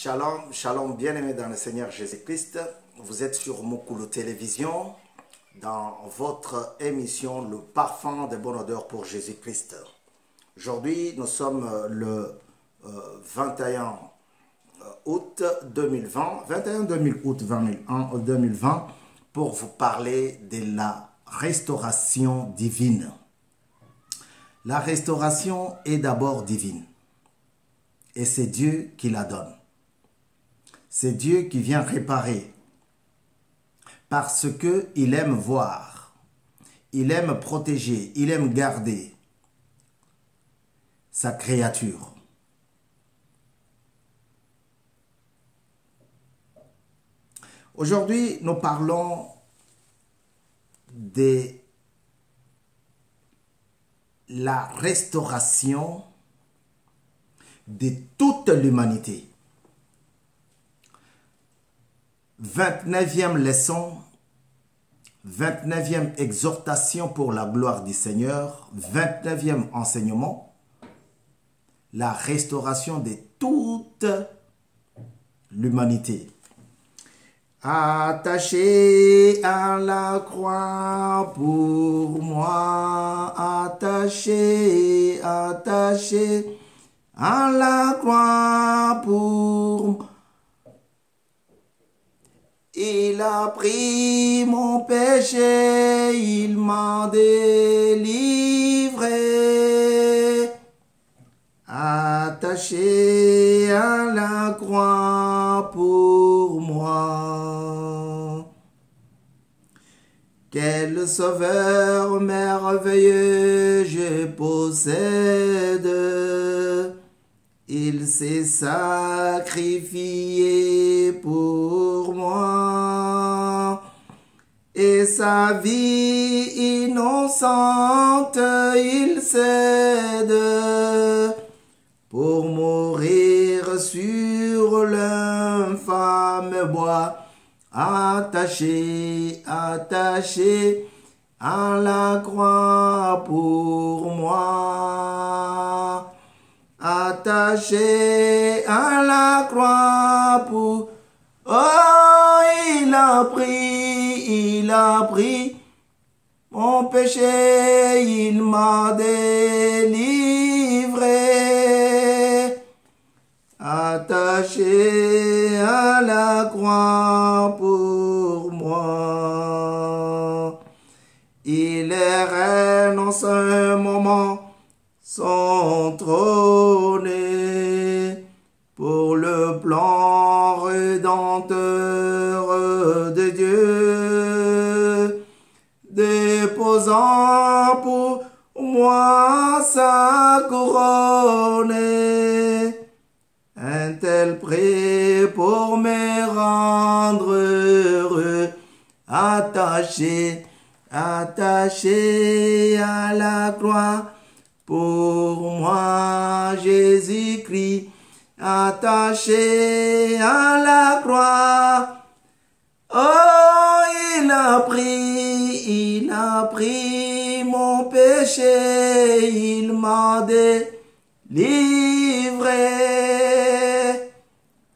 Shalom, shalom, bien-aimés dans le Seigneur Jésus-Christ. Vous êtes sur Mukulu Télévision dans votre émission Le Parfum de bonne odeur pour Jésus-Christ. Aujourd'hui, nous sommes le 21 août 2020, 21 août 2020 pour vous parler de la restauration divine. La restauration est d'abord divine et c'est Dieu qui la donne. C'est Dieu qui vient réparer parce qu'il aime voir, il aime protéger, il aime garder sa créature. Aujourd'hui, nous parlons de la restauration de toute l'humanité. 29e leçon, 29e exhortation pour la gloire du Seigneur, 29e enseignement, la restauration de toute l'humanité. Attaché à la croix pour moi, attaché, attaché à la croix pour moi. Il a pris mon péché, il m'a délivré. Attaché à la croix pour moi. Quel sauveur merveilleux je possède. Il s'est sacrifié pour moi. Et sa vie innocente, il cède pour mourir sur l'infâme bois. Attaché, attaché à la croix pour moi. Attaché à la croix pour... Oh, il a pris mon péché, il m'a délivré. Attaché à la croix pour moi. Il est reine en ce moment, son trône pour le plan rédempteur de Dieu, déposant pour moi sa couronne, un tel prix pour me rendre heureux, attaché, attaché à la croix. Pour moi, Jésus-Christ, attaché à la croix. Oh, il a pris mon péché, il m'a délivré.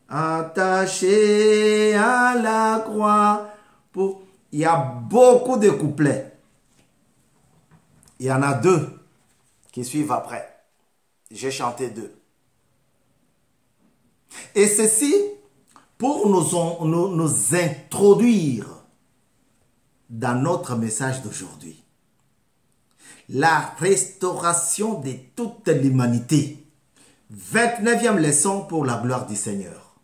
Attaché à la croix. Il y a beaucoup de couplets. Il y en a deux qui suivent après. J'ai chanté deux. Et ceci pour nous introduire dans notre message d'aujourd'hui. La restauration de toute l'humanité. 29e leçon pour la gloire du Seigneur.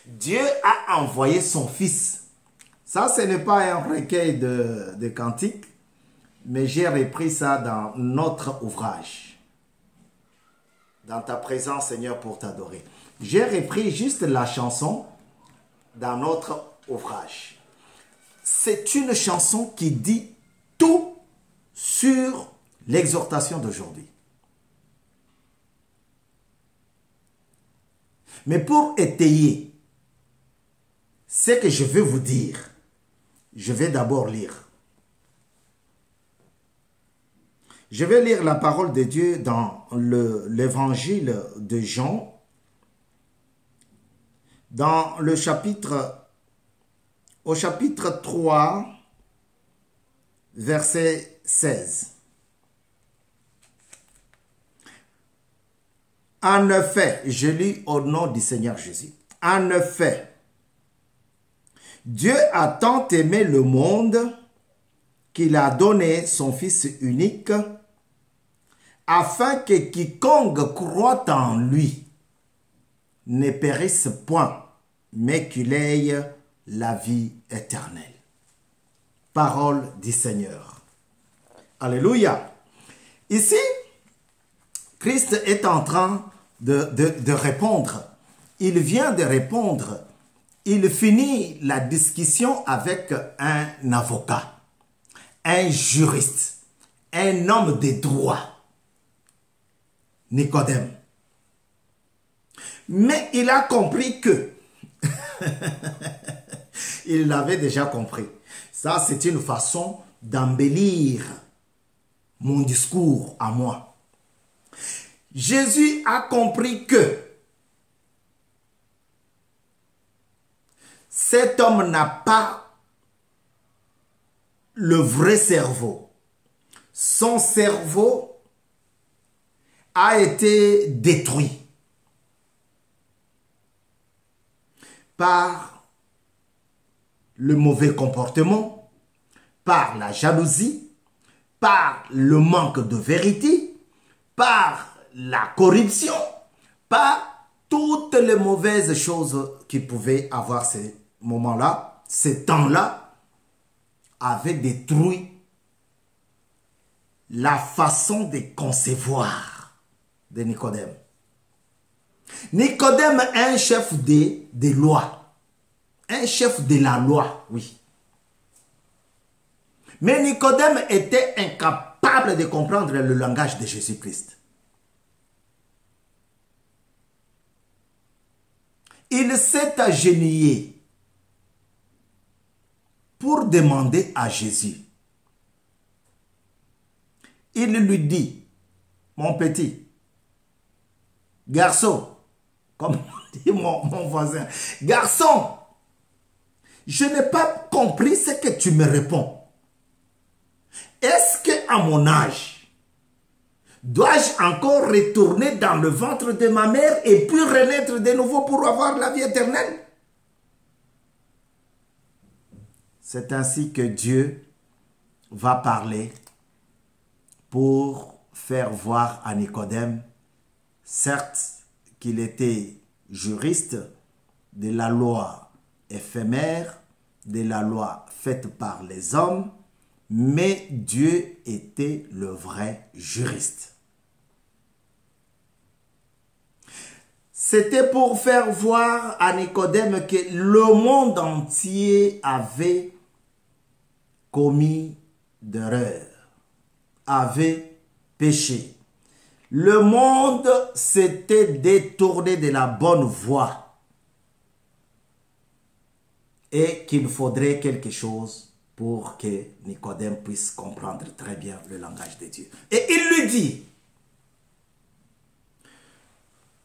Dieu a envoyé son Fils. Ça, ce n'est pas un recueil de cantiques, mais j'ai repris ça dans notre ouvrage. Dans ta présence, Seigneur, pour t'adorer. J'ai repris juste la chanson dans notre ouvrage. C'est une chanson qui dit tout sur l'exhortation d'aujourd'hui. Mais pour étayer ce que je veux vous dire, je vais d'abord lire. Je vais lire la parole de Dieu dans l'évangile de Jean, dans le chapitre, au chapitre 3, verset 16. En effet, je lis au nom du Seigneur Jésus. En effet, Dieu a tant aimé le monde qu'il a donné son Fils unique, afin que quiconque croit en lui ne périsse point, mais qu'il ait la vie éternelle. Parole du Seigneur. Alléluia. Ici, Christ est en train de répondre. Il vient de répondre. Il finit la discussion avec un avocat, un juriste, un homme de droit, Nicodème. Mais il a compris que, il l'avait déjà compris. Ça, c'est une façon d'embellir mon discours à moi. Jésus a compris que cet homme n'a pas le vrai cerveau. Son cerveau a été détruit par le mauvais comportement, par la jalousie, par le manque de vérité, par la corruption, par toutes les mauvaises choses qui pouvaient avoir ces moments-là, ces temps-là, avaient détruit la façon de concevoir de Nicodème. Nicodème est un chef des lois, un chef de la loi, oui. Mais Nicodème était incapable de comprendre le langage de Jésus-Christ. Il s'est agenouillé pour demander à Jésus. Il lui dit, mon petit garçon, comme dit mon voisin, garçon, je n'ai pas compris ce que tu me réponds. Est-ce qu'à mon âge, dois-je encore retourner dans le ventre de ma mère et puis renaître de nouveau pour avoir la vie éternelle? C'est ainsi que Dieu va parler pour faire voir à Nicodème, certes qu'il était juriste de la loi éphémère, de la loi faite par les hommes, mais Dieu était le vrai juriste. C'était pour faire voir à Nicodème que le monde entier avait commis d'erreur, avait péché. Le monde s'était détourné de la bonne voie et qu'il faudrait quelque chose pour que Nicodème puisse comprendre très bien le langage de Dieu. Et il lui dit,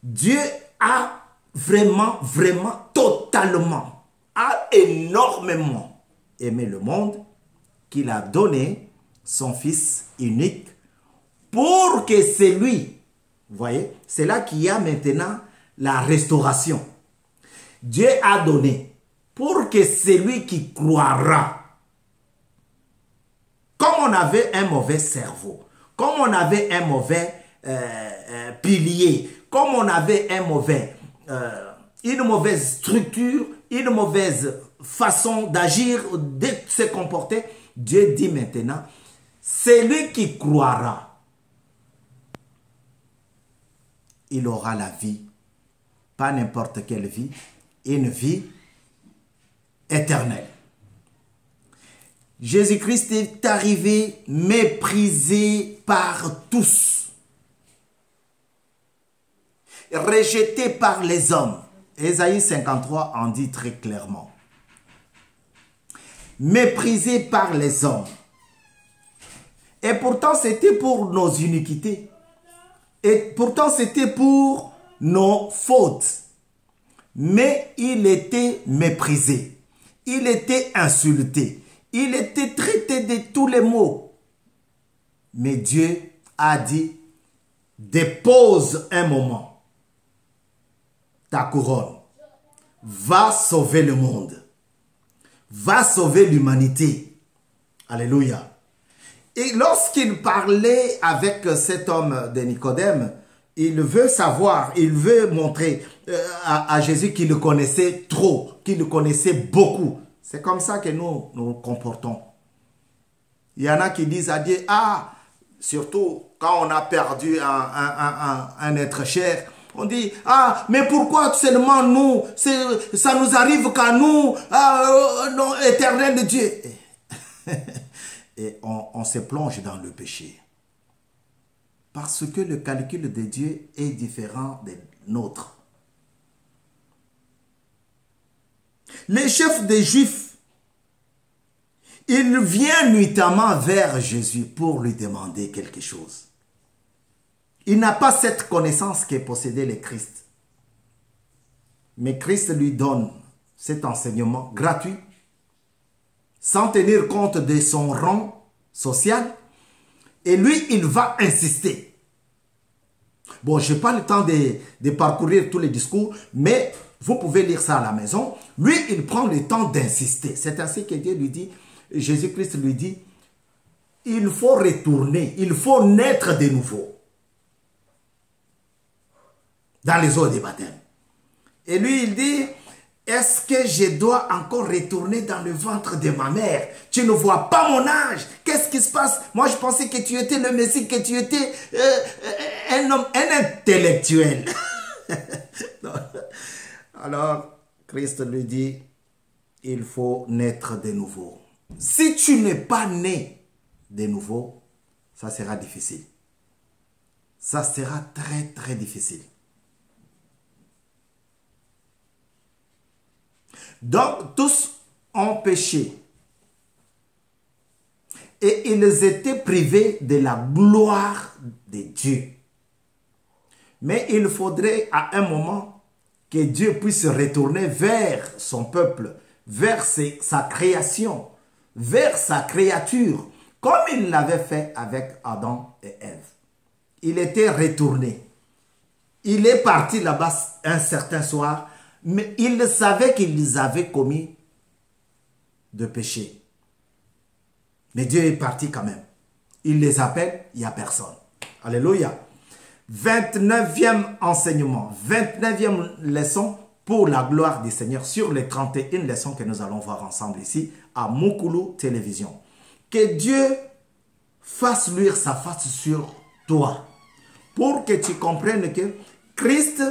Dieu a vraiment, totalement, a énormément aimé le monde, qu'il a donné son Fils unique pour que c'est lui, vous voyez, c'est là qu'il y a maintenant la restauration. Dieu a donné pour que celui qui croira, comme on avait un mauvais cerveau, comme on avait un mauvais pilier, comme on avait une mauvaise structure, une mauvaise façon d'agir, de se comporter, Dieu dit maintenant, celui qui croira, il aura la vie, pas n'importe quelle vie, une vie éternelle. Jésus-Christ est arrivé méprisé par tous, rejeté par les hommes. Ésaïe 53 en dit très clairement. Méprisé par les hommes. Et pourtant, c'était pour nos iniquités. Et pourtant, c'était pour nos fautes. mais il était méprisé, il était insulté, il était traité de tous les maux. Mais Dieu a dit, dépose un moment ta couronne, va sauver le monde, va sauver l'humanité. Alléluia. Et lorsqu'il parlait avec cet homme de Nicodème, il veut savoir, il veut montrer à Jésus qu'il le connaissait trop, qu'il le connaissait beaucoup. C'est comme ça que nous nous comportons. Il y en a qui disent à Dieu, ah, surtout quand on a perdu un être cher, on dit, ah, mais pourquoi seulement nous, ça nous arrive qu'à nous, non, éternel de Dieu. Et on se plonge dans le péché. Parce que le calcul de Dieu est différent des nôtres. Les chefs des Juifs, il vient nuitamment vers Jésus pour lui demander quelque chose. Il n'a pas cette connaissance que possédait le Christ. Mais Christ lui donne cet enseignement gratuit, sans tenir compte de son rang social. Et lui, il va insister. Bon, je n'ai pas le temps de parcourir tous les discours, mais vous pouvez lire ça à la maison. Lui, il prend le temps d'insister. C'est ainsi que Dieu lui dit, Jésus-Christ lui dit, il faut retourner, il faut naître de nouveau dans les eaux des baptêmes. Et lui, il dit, est-ce que je dois encore retourner dans le ventre de ma mère? Tu ne vois pas mon âge. Qu'est-ce qui se passe? Moi, je pensais que tu étais le Messie, que tu étais un homme, un intellectuel. Alors, Christ lui dit, il faut naître de nouveau. Si tu n'es pas né de nouveau, ça sera difficile. Ça sera très, très difficile. Donc, tous ont péché. Et ils étaient privés de la gloire de Dieu. Mais il faudrait à un moment que Dieu puisse retourner vers son peuple, vers sa création, vers sa créature, comme il l'avait fait avec Adam et Ève. Il était retourné. Il est parti là-bas un certain soir, mais il savait qu'ils avaient commis de péché. Mais Dieu est parti quand même. Il les appelle, il n'y a personne. Alléluia. 29e enseignement, 29e leçon pour la gloire du Seigneur sur les 31 leçons que nous allons voir ensemble ici à Mukulu Télévision. Que Dieu fasse luire sa face sur toi pour que tu comprennes que Christ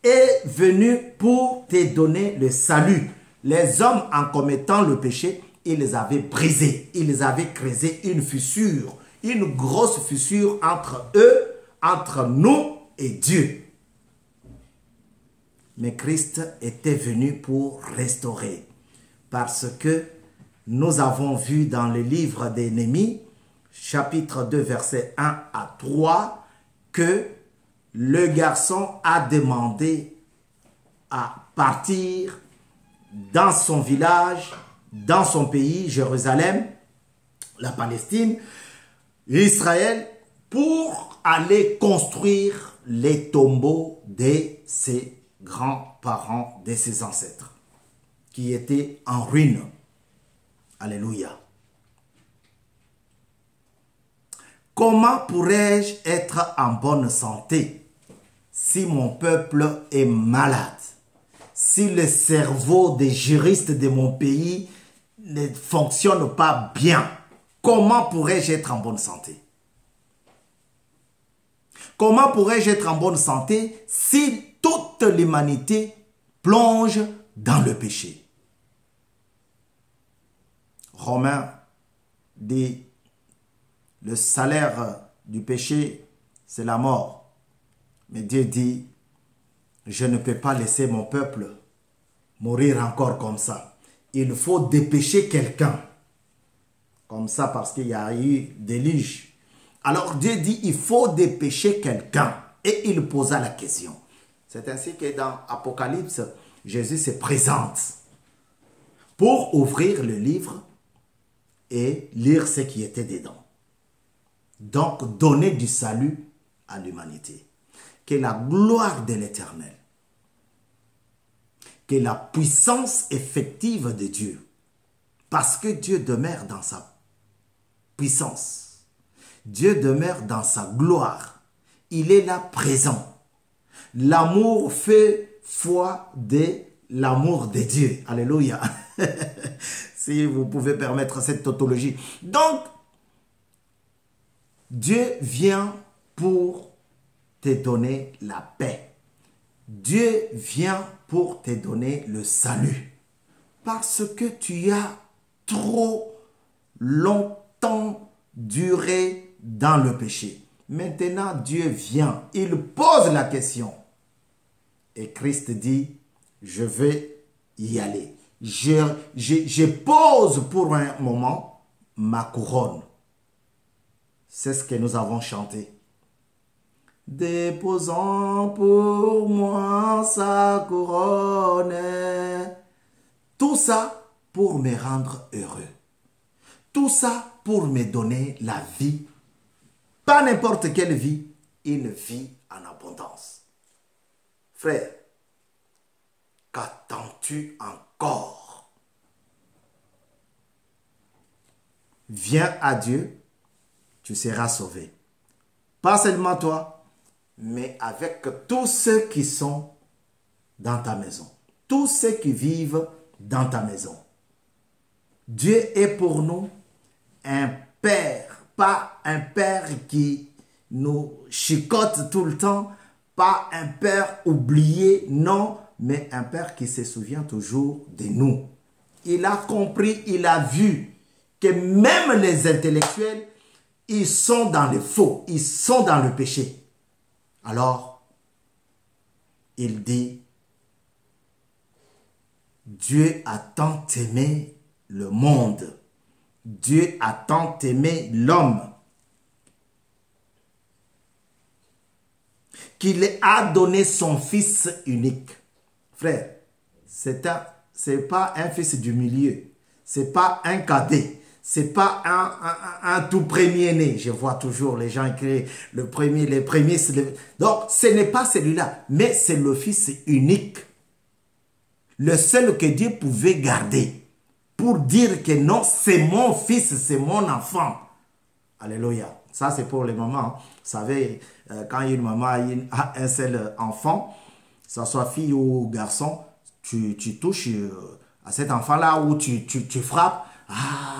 est venu pour te donner le salut. Les hommes, en commettant le péché, ils les avaient brisés. Ils les avaient créé une fissure, une grosse fissure entre eux, entre nous et Dieu. Mais Christ était venu pour restaurer. Parce que nous avons vu dans le livre de Néhémie, chapitre 2, versets 1 à 3, que le garçon a demandé à partir dans son village, dans son pays, Jérusalem, la Palestine, Israël, pour aller construire les tombeaux de ses grands-parents, de ses ancêtres, qui étaient en ruine. Alléluia. Comment pourrais-je être en bonne santé si mon peuple est malade? Si le cerveau des juristes de mon pays ne fonctionne pas bien, comment pourrais-je être en bonne santé? Comment pourrais-je être en bonne santé si toute l'humanité plonge dans le péché? Romains dit, le salaire du péché, c'est la mort. Mais Dieu dit, je ne peux pas laisser mon peuple mourir encore comme ça. Il faut dépêcher quelqu'un. Comme ça, parce qu'il y a eu Alors Dieu dit, il faut dépêcher quelqu'un. Et il posa la question. C'est ainsi que dans Apocalypse, Jésus se présente pour ouvrir le livre et lire ce qui était dedans. Donc, donner du salut à l'humanité. Que la gloire de l'Éternel, que la puissance effective de Dieu, parce que Dieu demeure dans sa puissance, Dieu demeure dans sa gloire, il est là présent. L'amour fait foi de l'amour de Dieu. Alléluia. Si vous pouvez permettre cette tautologie. Donc, Dieu vient pour te donner la paix. Dieu vient pour te donner le salut. Parce que tu as trop longtemps duré dans le péché. Maintenant, Dieu vient. Il pose la question. Et Christ dit, je vais y aller. Je pose pour un moment ma couronne. C'est ce que nous avons chanté. Déposant pour moi sa couronne. Tout ça pour me rendre heureux. Tout ça pour me donner la vie. Pas n'importe quelle vie, une vie en abondance. Frère, qu'attends-tu encore? Viens à Dieu, tu seras sauvé. Pas seulement toi, mais avec tous ceux qui sont dans ta maison. Tous ceux qui vivent dans ta maison. Dieu est pour nous un Père, pas un Père qui nous chicote tout le temps, pas un Père oublié, non, mais un Père qui se souvient toujours de nous. Il a compris, il a vu que même les intellectuels, ils sont dans le faux, ils sont dans le péché. Alors, il dit, Dieu a tant aimé le monde. Dieu a tant aimé l'homme qu'il a donné son fils unique. Frère, c'est pas un fils du milieu. C'est pas un cadet. C'est pas un tout premier-né. Je vois toujours les gens écrire le premier, les premiers. Donc, ce n'est pas celui-là, mais c'est le fils unique. Le seul que Dieu pouvait garder pour dire que non, c'est mon fils, c'est mon enfant. Alléluia. Ça, c'est pour les mamans. Vous savez, quand une maman a un seul enfant, que ce soit fille ou garçon, tu touches à cet enfant-là ou tu frappes,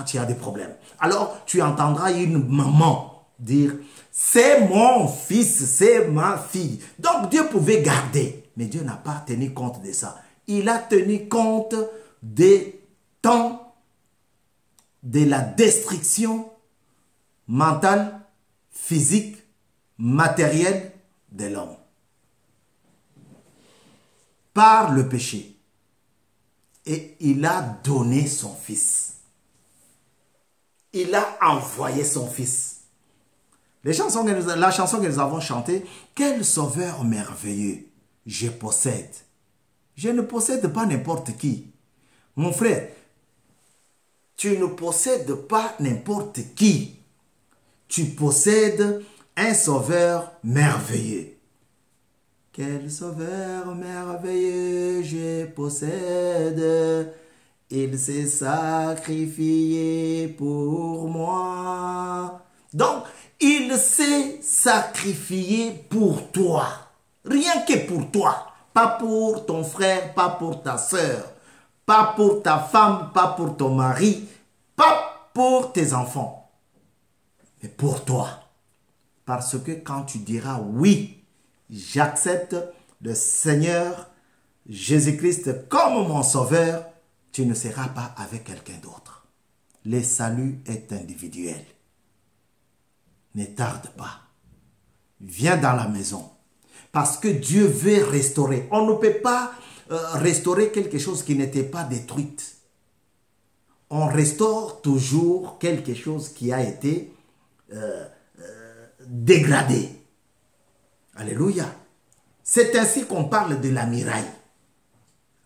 tu as des problèmes. Alors, tu entendras une maman dire, c'est mon fils, c'est ma fille. Donc, Dieu pouvait garder, mais Dieu n'a pas tenu compte de ça. Il a tenu compte des temps de la destruction mentale, physique, matérielle de l'homme. Par le péché. Et il a donné son fils. Il a envoyé son fils. La chanson que nous avons chantée, quel sauveur merveilleux je possède. Je ne possède pas n'importe qui. Mon frère, tu ne possèdes pas n'importe qui. Tu possèdes un sauveur merveilleux. Quel sauveur merveilleux je possède. Il s'est sacrifié pour moi. Donc, il s'est sacrifié pour toi. Rien que pour toi. Pas pour ton frère, pas pour ta soeur. Pas pour ta femme, pas pour ton mari, pas pour tes enfants, mais pour toi. Parce que quand tu diras oui, j'accepte le Seigneur Jésus-Christ comme mon sauveur, tu ne seras pas avec quelqu'un d'autre. Le salut est individuel. Ne tarde pas. Viens dans la maison. Parce que Dieu veut restaurer. On ne peut pas restaurer quelque chose qui n'était pas détruite. On restaure toujours quelque chose qui a été dégradé. Alléluia. C'est ainsi qu'on parle de la muraille.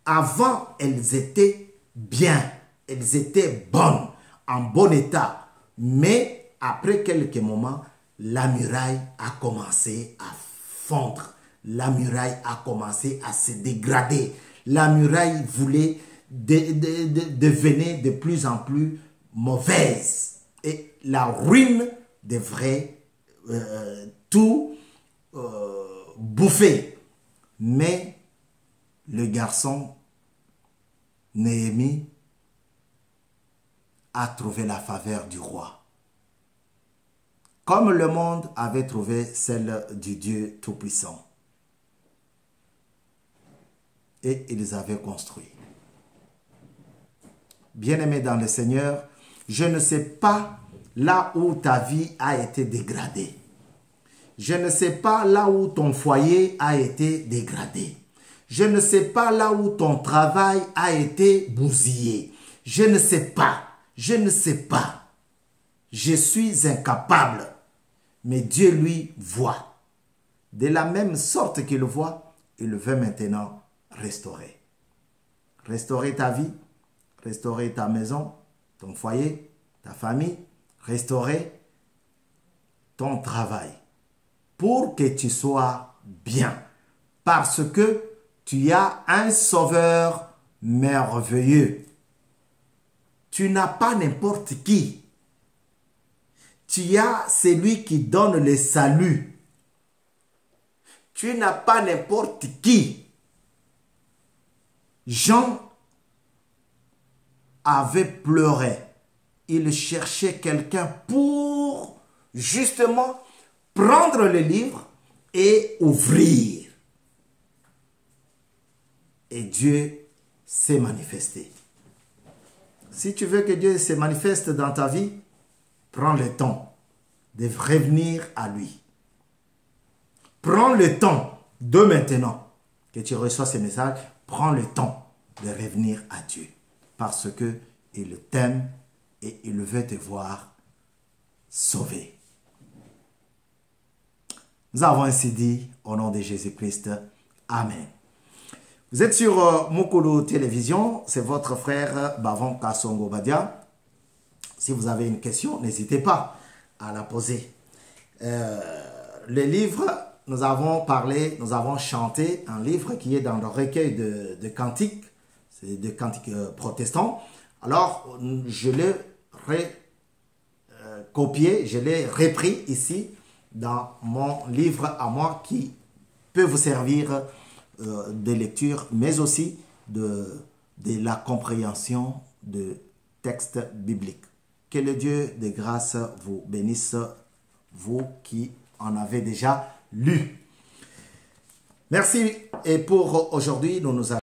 Avant, elles étaient bien, elles étaient bonnes, en bon état. Mais après quelques moments, la muraille a commencé à fondre. La muraille a commencé à se dégrader. La muraille voulait devenir de plus en plus mauvaise. Et la ruine devrait tout bouffer. Mais le garçon Néhémie a trouvé la faveur du roi, comme le monde avait trouvé celle du Dieu Tout-Puissant. Et ils avaient construit. Bien-aimé dans le Seigneur, je ne sais pas là où ta vie a été dégradée. Je ne sais pas là où ton foyer a été dégradé. Je ne sais pas là où ton travail a été bousillé. Je ne sais pas. Je ne sais pas. Je suis incapable. Mais Dieu, lui, voit. De la même sorte qu'il voit, il veut maintenant restaurer. Restaurer ta vie, restaurer ta maison, ton foyer, ta famille, restaurer ton travail pour que tu sois bien. Parce que tu as un sauveur merveilleux. Tu n'as pas n'importe qui. Tu as celui qui donne le salut. Tu n'as pas n'importe qui. Jean avait pleuré. Il cherchait quelqu'un pour justement prendre le livre et ouvrir. Et Dieu s'est manifesté. Si tu veux que Dieu se manifeste dans ta vie, prends le temps de revenir à lui. Prends le temps de maintenant que tu reçois ce message, prends le temps de revenir à Dieu. Parce qu'il t'aime et il veut te voir sauvé. Nous avons ainsi dit au nom de Jésus-Christ. Amen. Vous êtes sur Mukulu Télévision, c'est votre frère Bavon Kasongo Badia. Si vous avez une question, n'hésitez pas à la poser. Le livre, nous avons parlé, nous avons chanté un livre qui est dans le recueil de cantiques, c'est des cantiques protestants. Alors, je l'ai copié, je l'ai repris ici dans mon livre à moi qui peut vous servir de lecture, mais aussi de la compréhension de textes bibliques. Que le Dieu de grâce vous bénisse, vous qui en avez déjà lu. Merci et pour aujourd'hui, nous nous